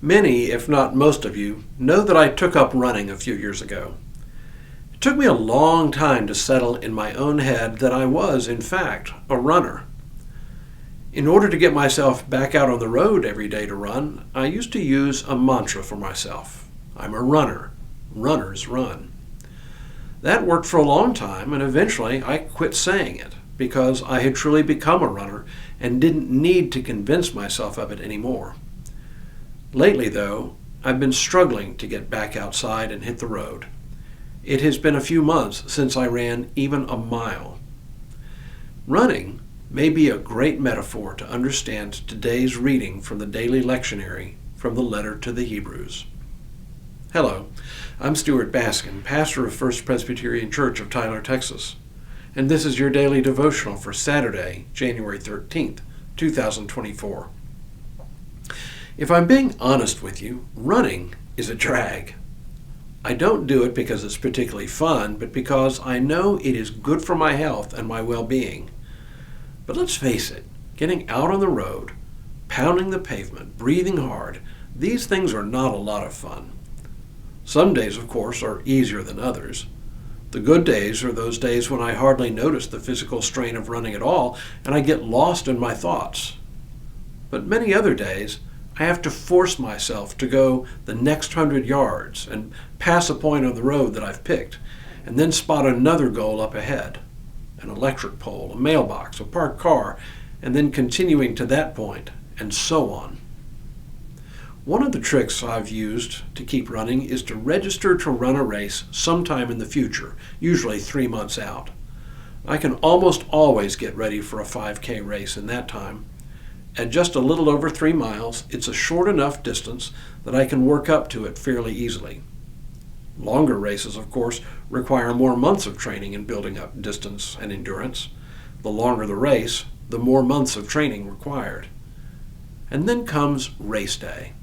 Many, if not most of you, know that I took up running a few years ago. It took me a long time to settle in my own head that I was, in fact, a runner. In order to get myself back out on the road every day to run, I used to use a mantra for myself. I'm a runner. Runners run. That worked for a long time, and eventually I quit saying it because I had truly become a runner and didn't need to convince myself of it anymore. Lately, though, I've been struggling to get back outside and hit the road. It has been a few months since I ran even a mile. Running may be a great metaphor to understand today's reading from the daily lectionary from the letter to the Hebrews. Hello, I'm Stuart Baskin, pastor of First Presbyterian Church of Tyler, Texas, and this is your daily devotional for Saturday, January 13th, 2024. If I'm being honest with you, running is a drag. I don't do it because it's particularly fun, but because I know it is good for my health and my well-being. But let's face it, getting out on the road, pounding the pavement, breathing hard, these things are not a lot of fun. Some days, of course, are easier than others. The good days are those days when I hardly notice the physical strain of running at all, and I get lost in my thoughts. But many other days, I have to force myself to go the next 100 yards and pass a point on the road that I've picked, and then spot another goal up ahead, an electric pole, a mailbox, a parked car, and then continuing to that point, and so on. One of the tricks I've used to keep running is to register to run a race sometime in the future, usually 3 months out. I can almost always get ready for a 5K race in that time. At just a little over 3 miles, it's a short enough distance that I can work up to it fairly easily. Longer races, of course, require more months of training and building up distance and endurance. The longer the race, the more months of training required. And then comes race day.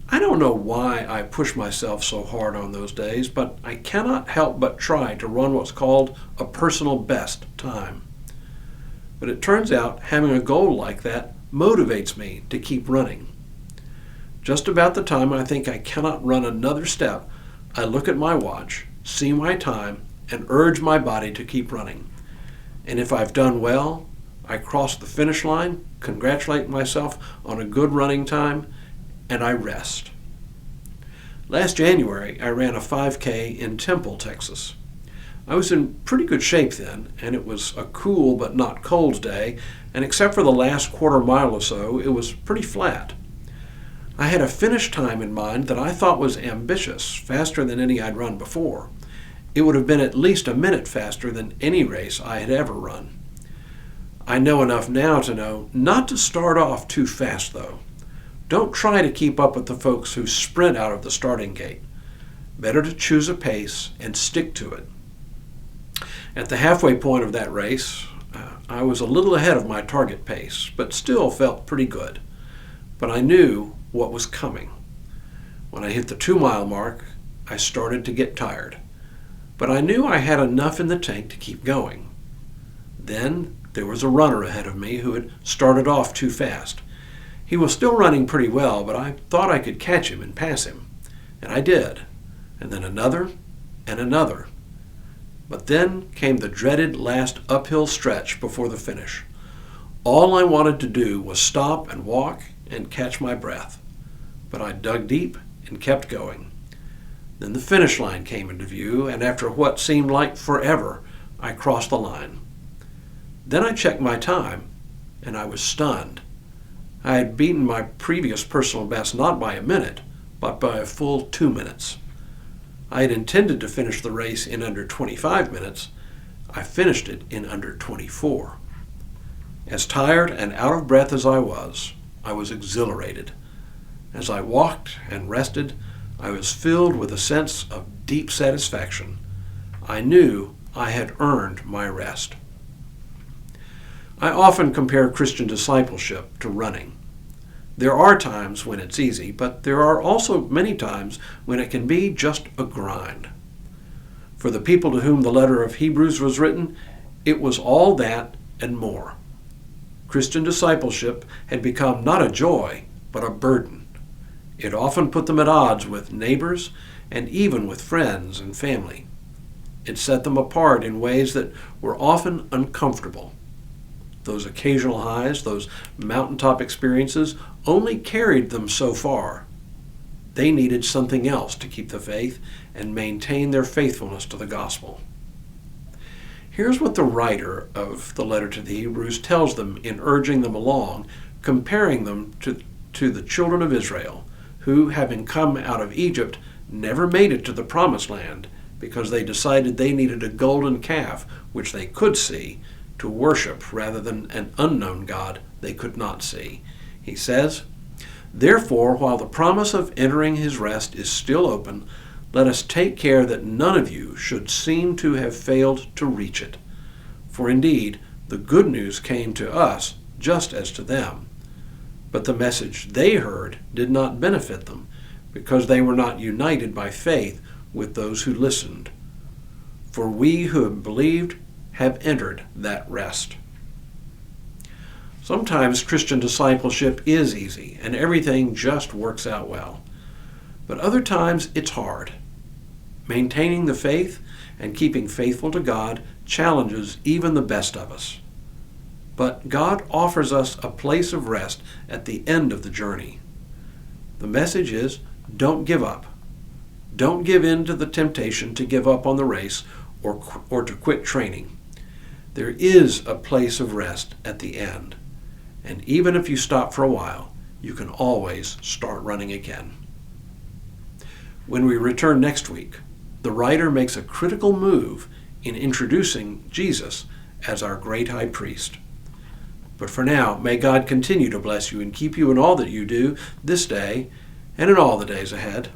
I don't know why I push myself so hard on those days, but I cannot help but try to run what's called a personal best time. But it turns out having a goal like that motivates me to keep running. Just about the time I think I cannot run another step, I look at my watch, see my time, and urge my body to keep running. And if I've done well, I cross the finish line, congratulate myself on a good running time, and I rest. Last January, I ran a 5K in Temple, Texas. I was in pretty good shape then, and it was a cool but not cold day, and except for the last quarter mile or so, it was pretty flat. I had a finish time in mind that I thought was ambitious, faster than any I'd run before. It would have been at least a minute faster than any race I had ever run. I know enough now to know not to start off too fast, though. Don't try to keep up with the folks who sprint out of the starting gate. Better to choose a pace and stick to it. At the halfway point of that race, I was a little ahead of my target pace, but still felt pretty good. But I knew what was coming. When I hit the 2-mile mark, I started to get tired. But I knew I had enough in the tank to keep going. Then there was a runner ahead of me who had started off too fast. He was still running pretty well, but I thought I could catch him and pass him. And I did. And then another and another. But then came the dreaded last uphill stretch before the finish. All I wanted to do was stop and walk and catch my breath. But I dug deep and kept going. Then the finish line came into view, and after what seemed like forever, I crossed the line. Then I checked my time, and I was stunned. I had beaten my previous personal best not by a minute, but by a full 2 minutes. I had intended to finish the race in under 25 minutes. I finished it in under 24. As tired and out of breath as I was exhilarated. As I walked and rested, I was filled with a sense of deep satisfaction. I knew I had earned my rest. I often compare Christian discipleship to running. There are times when it's easy, but there are also many times when it can be just a grind. For the people to whom the letter of Hebrews was written, it was all that and more. Christian discipleship had become not a joy, but a burden. It often put them at odds with neighbors and even with friends and family. It set them apart in ways that were often uncomfortable. Those occasional highs, those mountaintop experiences, only carried them so far. They needed something else to keep the faith and maintain their faithfulness to the gospel. Here's what the writer of the letter to the Hebrews tells them in urging them along, comparing them to the children of Israel, who, having come out of Egypt, never made it to the promised land because they decided they needed a golden calf, which they could see, to worship rather than an unknown God they could not see. He says, "Therefore, while the promise of entering his rest is still open, let us take care that none of you should seem to have failed to reach it. For indeed, the good news came to us just as to them. But the message they heard did not benefit them, because they were not united by faith with those who listened. For we who have believed have entered that rest." Sometimes Christian discipleship is easy and everything just works out well. But other times it's hard. Maintaining the faith and keeping faithful to God challenges even the best of us. But God offers us a place of rest at the end of the journey. The message is, don't give up. Don't give in to the temptation to give up on the race or to quit training. There is a place of rest at the end. And even if you stop for a while, you can always start running again. When we return next week, the writer makes a critical move in introducing Jesus as our great high priest. But for now, may God continue to bless you and keep you in all that you do this day and in all the days ahead.